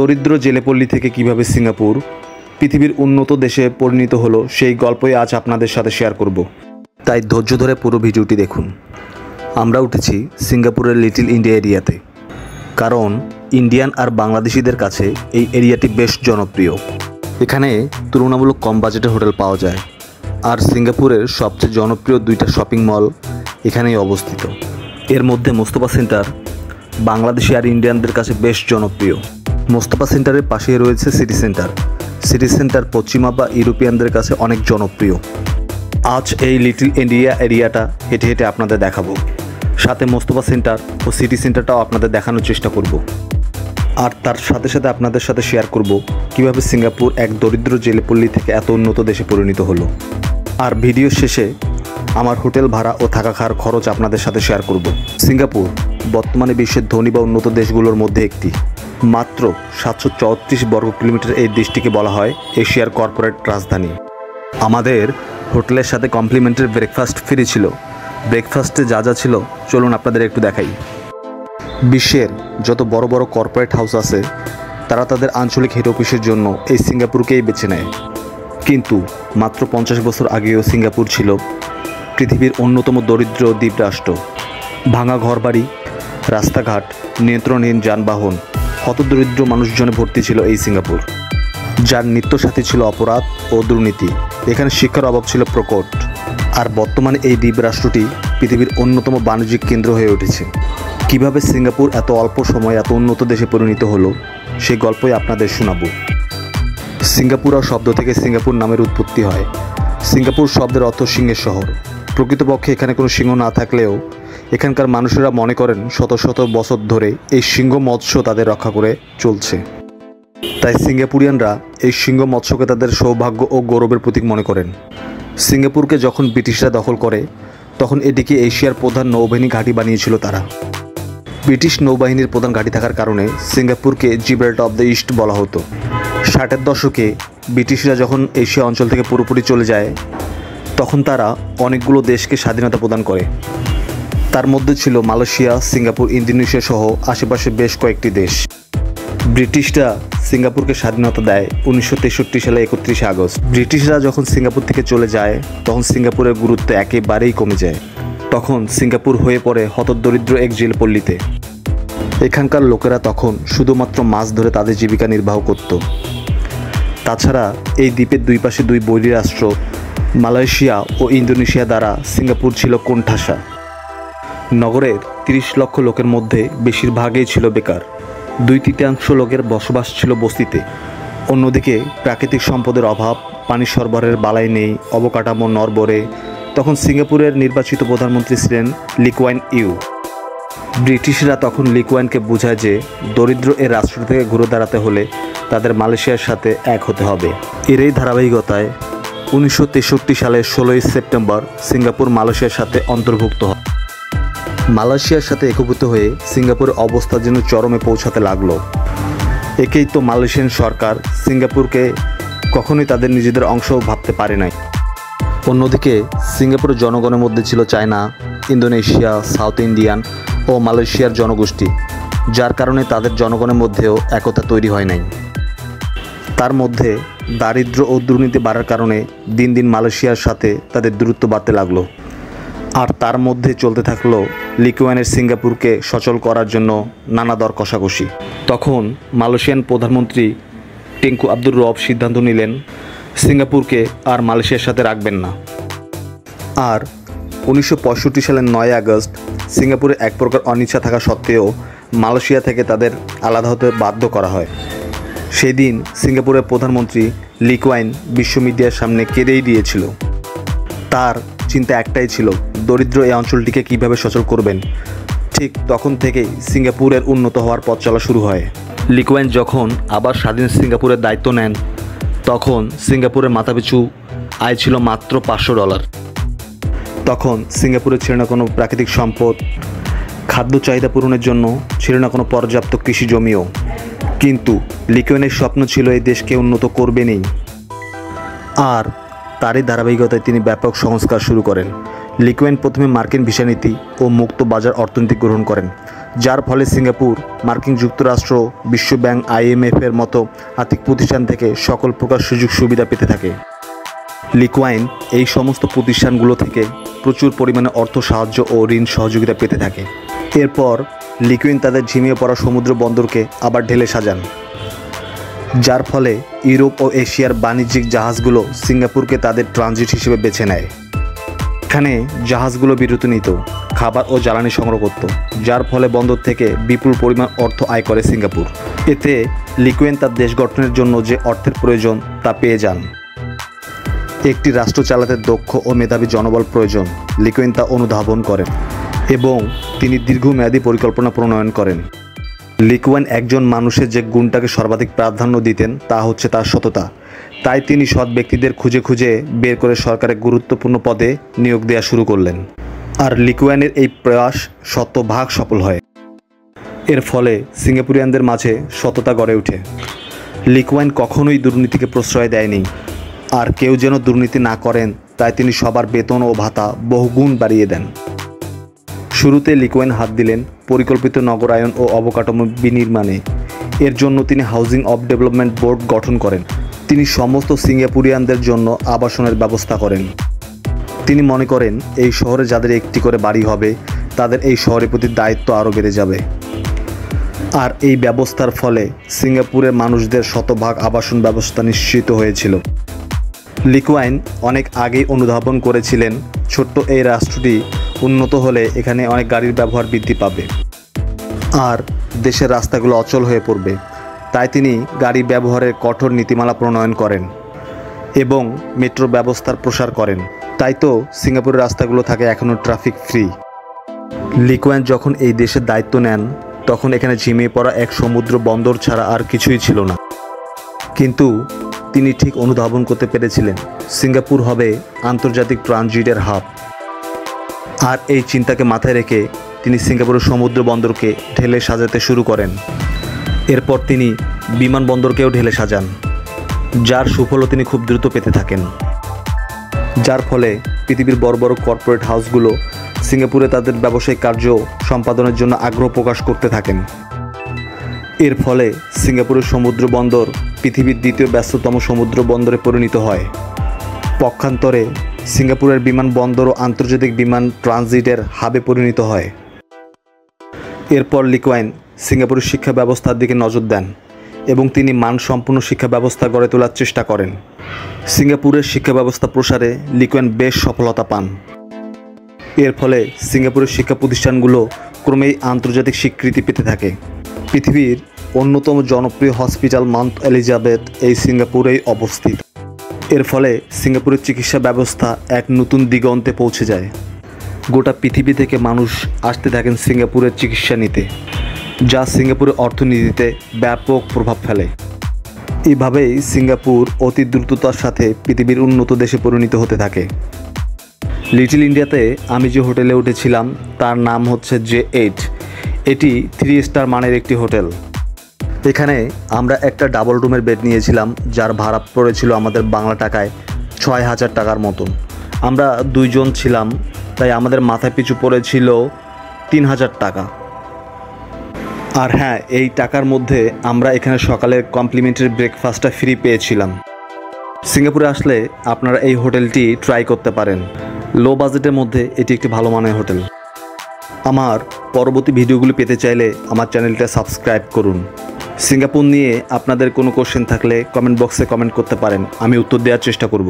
দরিদ্র জেলেপল্লী থেকে কিভাবে সিঙ্গাপুর পৃথিবীর উন্নত দেশে পরিণত হলো সেই গল্পই আজ আপনাদের সাথে শেয়ার করব। তাই ধৈর্য ধরে পুরো ভিডিওটি দেখুন। আমরা উঠেছি সিঙ্গাপুরের লিটল ইন্ডিয়া এরিয়াতে, কারণ ইন্ডিয়ান আর বাংলাদেশিদের কাছে এই এরিয়াটি বেশ জনপ্রিয়। এখানে তুলনামূলক কম বাজেটে হোটেল পাওয়া যায়, আর সিঙ্গাপুরের সবচেয়ে জনপ্রিয় দুইটা শপিং মল এখানেই অবস্থিত। এর মধ্যে মোস্তফা সেন্টার বাংলাদেশি আর ইন্ডিয়ানদের কাছে বেশ জনপ্রিয়। মোস্তফা সেন্টারের পাশেই রয়েছে সিটি সেন্টার। সিটি সেন্টার পশ্চিমা বা ইউরোপিয়ানদের কাছে অনেক জনপ্রিয়। আজ এই লিটল ইন্ডিয়া এরিয়াটা হেঁটে হেঁটে আপনাদের দেখাবো, সাথে মোস্তফা সেন্টার ও সিটি সেন্টারটাও আপনাদের দেখানোর চেষ্টা করব। আর তার সাথে সাথে আপনাদের সাথে শেয়ার করব কীভাবে সিঙ্গাপুর এক দরিদ্র জেলেপল্লী থেকে এত উন্নত দেশে পরিণত হলো। আর ভিডিও শেষে আমার হোটেল ভাড়া ও থাকা খাওয়ার খরচ আপনাদের সাথে শেয়ার করব। সিঙ্গাপুর বর্তমানে বিশ্বের ধনী বা উন্নত দেশগুলোর মধ্যে একটি। মাত্র 734 বর্গ কিলোমিটার এই দেশটিকে বলা হয় এশিয়ার কর্পোরেট রাজধানী। আমাদের হোটেলের সাথে কমপ্লিমেন্টারি ব্রেকফাস্ট ফ্রি ছিল। ব্রেকফাস্টে যা যা ছিল চলুন আপনাদের একটু দেখাই। বিশ্বের যত বড় বড় কর্পোরেট হাউস আছে তারা তাদের আঞ্চলিক হেড অফিসের জন্য এই সিঙ্গাপুরকেই বেছে নেয়। কিন্তু মাত্র 50 বছর আগেও সিঙ্গাপুর ছিল পৃথিবীর অন্যতম দরিদ্র দ্বীপরাষ্ট্র। ভাঙা ঘরবাড়ি, রাস্তাঘাট, নিয়ন্ত্রণহীন যানবাহন, হতদরিদ্র মানুষজনে ভর্তি ছিল এই সিঙ্গাপুর, যার নিত্যসাথী ছিল অপরাধ ও দুর্নীতি। এখানে শিক্ষার অভাব ছিল প্রকট। আর বর্তমানে এই দ্বীপরাষ্ট্রটি পৃথিবীর অন্যতম বাণিজ্যিক কেন্দ্র হয়ে উঠেছে। কিভাবে সিঙ্গাপুর এত অল্প সময়ে এত উন্নত দেশে পরিণত হলো সেই গল্পই আপনাদের শোনাবো। সিঙ্গাপুরা শব্দ থেকে সিঙ্গাপুর নামের উৎপত্তি হয়। সিঙ্গাপুর শব্দের অর্থ সিংহের শহর। প্রকৃতপক্ষে এখানে কোনো সিংহ না থাকলেও এখানকার মানুষেরা মনে করেন শত শত বছর ধরে এই সিংহ মৎস্য তাদের রক্ষা করে চলছে। তাই সিঙ্গাপুরিয়ানরা এই সিংহ মৎস্যকে তাদের সৌভাগ্য ও গৌরবের প্রতীক মনে করেন। সিঙ্গাপুরকে যখন ব্রিটিশরা দখল করে তখন এটিকে এশিয়ার প্রধান নৌবাহিনী ঘাঁটি বানিয়েছিল তারা। ব্রিটিশ নৌবাহিনীর প্রধান ঘাঁটি থাকার কারণে সিঙ্গাপুরকে জিব্রাল্টার অফ দ্য ইস্ট বলা হতো। 60-এর দশকে ব্রিটিশরা যখন এশিয়া অঞ্চল থেকে পুরোপুরি চলে যায় তখন তারা অনেকগুলো দেশকে স্বাধীনতা প্রদান করে। তার মধ্যে ছিল মালয়েশিয়া, সিঙ্গাপুর, ইন্দোনেশিয়া সহ আশেপাশে বেশ কয়েকটি দেশ। ব্রিটিশরা সিঙ্গাপুরকে স্বাধীনতা দেয় 1963 সালে 31 আগস্ট। ব্রিটিশরা যখন সিঙ্গাপুর থেকে চলে যায় তখন সিঙ্গাপুরের গুরুত্ব একেবারেই কমে যায়। তখন সিঙ্গাপুর হয়ে পড়ে হতদরিদ্র এক জেলপল্লীতে। এখানকার লোকেরা তখন শুধুমাত্র মাছ ধরে তাদের জীবিকা নির্বাহ করত। তাছাড়া এই দ্বীপের দুই পাশে দুই বৈরী রাষ্ট্র মালয়েশিয়া ও ইন্দোনেশিয়া দ্বারা সিঙ্গাপুর ছিল কোণঠাসা। নগরের 30 লক্ষ লোকের মধ্যে বেশিরভাগই ছিল বেকার। 2/3 লোকের বসবাস ছিল বস্তিতে। অন্যদিকে প্রাকৃতিক সম্পদের অভাব, পানি সরবরাহের বালাই নেই, অবকাঠামো নড়বড়ে। তখন সিঙ্গাপুরের নির্বাচিত প্রধানমন্ত্রী ছিলেন লি কুয়ান ইউ। ব্রিটিশরা তখন লি কুয়ানকে বোঝায় যে দরিদ্র এ রাষ্ট্র থেকে ঘুরে দাঁড়াতে হলে তাদের মালয়েশিয়ার সাথে এক হতে হবে। এরই ধারাবাহিকতায় 1963 সালের 16 সেপ্টেম্বর সিঙ্গাপুর মালয়েশিয়ার সাথে অন্তর্ভুক্ত হয়। মালয়েশিয়ার সাথে একীভূত হয়ে সিঙ্গাপুরের অবস্থা যেন চরমে পৌঁছাতে লাগলো। একেই তো মালয়েশিয়ান সরকার সিঙ্গাপুরকে কখনোই তাদের নিজেদের অংশ ভাবতে পারে নাই। অন্যদিকে সিঙ্গাপুরের জনগণের মধ্যে ছিল চায়না, ইন্দোনেশিয়া, সাউথ ইন্ডিয়ান ও মালয়েশিয়ার জনগোষ্ঠী, যার কারণে তাদের জনগণের মধ্যেও একতা তৈরি হয় নাই। তার মধ্যে দারিদ্র্য ও দুর্নীতি বাড়ার কারণে দিন দিন মালয়েশিয়ার সাথে তাদের দূরত্ব বাড়তে লাগলো। আর তার মধ্যে চলতে থাকলো লি কুয়ানের সিঙ্গাপুরকে সচল করার জন্য নানা দর কষাকষি। তখন মালয়েশিয়ান প্রধানমন্ত্রী টেংকু আব্দুর রব সিদ্ধান্ত নিলেন সিঙ্গাপুরকে আর মালয়েশিয়ার সাথে রাখবেন না। আর 1965 সালের 9 আগস্ট সিঙ্গাপুরে এক প্রকার অনিচ্ছা থাকা সত্ত্বেও মালয়েশিয়া থেকে তাদের আলাদা হতে বাধ্য করা হয়। সেই দিন সিঙ্গাপুরের প্রধানমন্ত্রী লি কুয়ান বিশ্ব মিডিয়ার সামনে কেঁদেই দিয়েছিল। তার চিন্তা একটাই ছিল, দরিদ্র এই অঞ্চলটিকে কীভাবে সচল করবেন। ঠিক তখন থেকেই সিঙ্গাপুরের উন্নত হওয়ার পথ চলা শুরু হয়। লি কুয়ান যখন আবার স্বাধীন সিঙ্গাপুরের দায়িত্ব নেন তখন সিঙ্গাপুরের মাথাপিছু আয় ছিল মাত্র $500। তখন সিঙ্গাপুরে ছিল না কোনো প্রাকৃতিক সম্পদ, খাদ্য চাহিদা পূরণের জন্য ছিল না কোনো পর্যাপ্ত কৃষি জমিও। কিন্তু লি কুয়ানের স্বপ্ন ছিল এই দেশকে উন্নত করবেনই। আর তারই ধারাবাহিকতায় তিনি ব্যাপক সংস্কার শুরু করেন। লি কুয়ান প্রথমে মার্কিন ভিসা নীতি ও মুক্ত বাজার অর্থনীতি গ্রহণ করেন। যার ফলে সিঙ্গাপুর মার্কিন যুক্তরাষ্ট্র, বিশ্বব্যাংক, IMF-এর মতো আর্থিক প্রতিষ্ঠান থেকে সকল প্রকার সুযোগ সুবিধা পেতে থাকে। লি কুয়ান এই সমস্ত প্রতিষ্ঠানগুলো থেকে প্রচুর পরিমাণে অর্থ সাহায্য ও ঋণ সহযোগিতা পেতে থাকে। এরপর লি কুয়ান তাদের ঝিমিয়ে পড়া সমুদ্র বন্দরকে আবার ঢেলে সাজান, যার ফলে ইউরোপ ও এশিয়ার বাণিজ্যিক জাহাজগুলো সিঙ্গাপুরকে তাদের ট্রানজিট হিসেবে বেছে নেয়। এখানে জাহাজগুলো বিরতি নিত, খাবার ও জ্বালানি সংগ্রহ করত, যার ফলে বন্দর থেকে বিপুল পরিমাণ অর্থ আয় করে সিঙ্গাপুর। এতে লি কুয়ান তার দেশ গঠনের জন্য যে অর্থের প্রয়োজন তা পেয়ে যান। একটি রাষ্ট্র চালাতে দক্ষ ও মেধাবী জনবল প্রয়োজন, লি কুয়ান তা অনুধাবন করেন এবং তিনি দীর্ঘমেয়াদী পরিকল্পনা প্রণয়ন করেন। লি কুয়ান একজন মানুষের যে গুণটাকে সর্বাধিক প্রাধান্য দিতেন তা হচ্ছে তার সততা। তাই তিনি সৎ ব্যক্তিদের খুঁজে খুঁজে বের করে সরকারের গুরুত্বপূর্ণ পদে নিয়োগ দেওয়া শুরু করলেন। আর লি কুয়ানের এই প্রয়াস শতভাগ সফল হয়। এর ফলে সিঙ্গাপুরিয়ানদের মাঝে সততা গড়ে ওঠে। লি কুয়ান কখনোই দুর্নীতিকে প্রশ্রয় দেয়নি, আর কেউ যেন দুর্নীতি না করেন তাই তিনি সবার বেতন ও ভাতা বহুগুণ বাড়িয়ে দেন। শুরুতে লি কুয়ান হাত দিলেন পরিকল্পিত নগরায়ন ও অবকাঠামো বিনির্মাণে। এর জন্য তিনি হাউজিং অফ ডেভেলপমেন্ট বোর্ড গঠন করেন। তিনি সমস্ত সিঙ্গাপুরিয়ানদের জন্য আবাসনের ব্যবস্থা করেন। তিনি মনে করেন এই শহরে যাদের একটি করে বাড়ি হবে তাদের এই শহরের প্রতি দায়িত্ব আরও বেড়ে যাবে। আর এই ব্যবস্থার ফলে সিঙ্গাপুরের মানুষদের শতভাগ আবাসন ব্যবস্থা নিশ্চিত হয়েছিল। লি কুয়ান অনেক আগেই অনুধাবন করেছিলেন ছোট্ট এই রাষ্ট্রটি উন্নত হলে এখানে অনেক গাড়ির ব্যবহার বৃদ্ধি পাবে আর দেশের রাস্তাগুলো অচল হয়ে পড়বে। তাই তিনি গাড়ি ব্যবহারের কঠোর নীতিমালা প্রণয়ন করেন এবং মেট্রো ব্যবস্থার প্রসার করেন। তাই তো সিঙ্গাপুরের রাস্তাগুলো থাকে এখনও ট্রাফিক ফ্রি। লি কুয়ান যখন এই দেশের দায়িত্ব নেন তখন এখানে ঝিমিয়ে পড়া এক সমুদ্র বন্দর ছাড়া আর কিছুই ছিল না। কিন্তু তিনি ঠিক অনুধাবন করতে পেরেছিলেন সিঙ্গাপুর হবে আন্তর্জাতিক ট্রানজিটের হাব। আর এই চিন্তাকে মাথায় রেখে তিনি সিঙ্গাপুরের সমুদ্র বন্দরকে ঢেলে সাজাতে শুরু করেন। এরপর তিনি বিমানবন্দরকেও ঢেলে সাজান, যার সুফলও তিনি খুব দ্রুত পেতে থাকেন। যার ফলে পৃথিবীর বড় বড় কর্পোরেট হাউসগুলো সিঙ্গাপুরে তাদের ব্যবসায়িক কার্য সম্পাদনের জন্য আগ্রহ প্রকাশ করতে থাকেন। এর ফলে সিঙ্গাপুরের সমুদ্র বন্দর পৃথিবীর দ্বিতীয় ব্যস্ততম সমুদ্র বন্দরে পরিণত হয়। পক্ষান্তরে সিঙ্গাপুরের বিমানবন্দরও আন্তর্জাতিক বিমান ট্রানজিটের হাবে পরিণত হয়। এরপর লি কুয়ান সিঙ্গাপুরের শিক্ষা ব্যবস্থার দিকে নজর দেন এবং তিনি মানসম্পন্ন শিক্ষা ব্যবস্থা গড়ে তোলার চেষ্টা করেন। সিঙ্গাপুরের শিক্ষা ব্যবস্থা প্রসারে লি কুয়ান বেশ সফলতা পান। এর ফলে সিঙ্গাপুরের শিক্ষা প্রতিষ্ঠানগুলো ক্রমেই আন্তর্জাতিক স্বীকৃতি পেতে থাকে। পৃথিবীর অন্যতম জনপ্রিয় হসপিটাল মাউন্ট এলিজাবেথ এই সিঙ্গাপুরেই অবস্থিত। এর ফলে সিঙ্গাপুরের চিকিৎসা ব্যবস্থা এক নতুন দিগন্তে পৌঁছে যায়। গোটা পৃথিবী থেকে মানুষ আসতে থাকেন সিঙ্গাপুরের চিকিৎসা নিতে, যা সিঙ্গাপুরের অর্থনীতিতে ব্যাপক প্রভাব ফেলে। এভাবেই সিঙ্গাপুর অতি দ্রুততার সাথে পৃথিবীর উন্নত দেশে পরিণত হতে থাকে। লিটল ইন্ডিয়াতে আমি যে হোটেলে উঠেছিলাম তার নাম হচ্ছে J8। এটি 3 স্টার মানের একটি হোটেল। এখানে আমরা একটা ডাবল রুমের বেড নিয়েছিলাম, যার ভাড়া পড়েছিল আমাদের বাংলা টাকায় ৬,০০০ টাকার মতন। আমরা 2 জন ছিলাম, তাই আমাদের মাথায় পিছু পড়েছিল ৩,০০০ টাকা। আর হ্যাঁ, এই টাকার মধ্যে আমরা এখানে সকালের কমপ্লিমেন্টারি ব্রেকফাস্টটা ফ্রি পেয়েছিলাম। সিঙ্গাপুরে আসলে আপনারা এই হোটেলটি ট্রাই করতে পারেন। লো বাজেটের মধ্যে এটি একটি ভালো মানের হোটেল। আমার পরবর্তী ভিডিওগুলি পেতে চাইলে আমার চ্যানেলটা সাবস্ক্রাইব করুন। সিঙ্গাপুর নিয়ে আপনাদের কোনো কোশ্চেন থাকলে কমেন্ট বক্সে কমেন্ট করতে পারেন, আমি উত্তর দেওয়ার চেষ্টা করব।